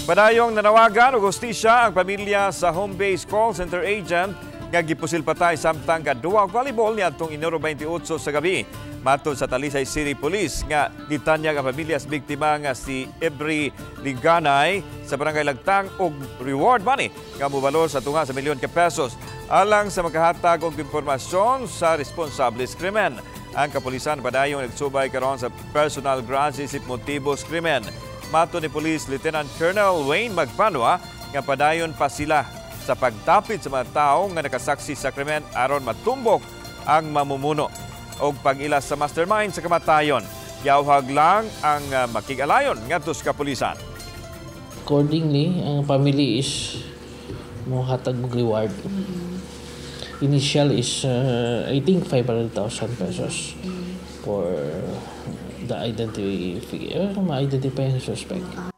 Padayong nanawagan og hustisya ang pamilya sa home-based call center agent nga gipusil patay samtang kaduwa og volleyball niadtong Enero 28 sa gabi. Matod sa Talisay City Police nga gitanyag ang pamilya sa biktima nga si Ebri Liganay sa barangay Lagtang og reward money nga mobalor sa tunga sa milyon ka pesos alang sa makahatag og impormasyon sa responsable sa krimen. Ang kapulisan padayong nagsubay karon sa personal grudges at motibo sa krimen. Mato ni Police Lieutenant Colonel Wayne Magpanwa nga padayon pa sila sa pagtapit sa mga tao nga nakasaksi sa krimen aron matumbok ang mamumuno o pag-ilas sa mastermind sa kamatayon. Yawhag lang ang makig-alayon ngadto sa kapulisan. Accordingly, ang family is mohatag og reward. Initial is I think 500,000 pesos for the ma-identify ang suspect.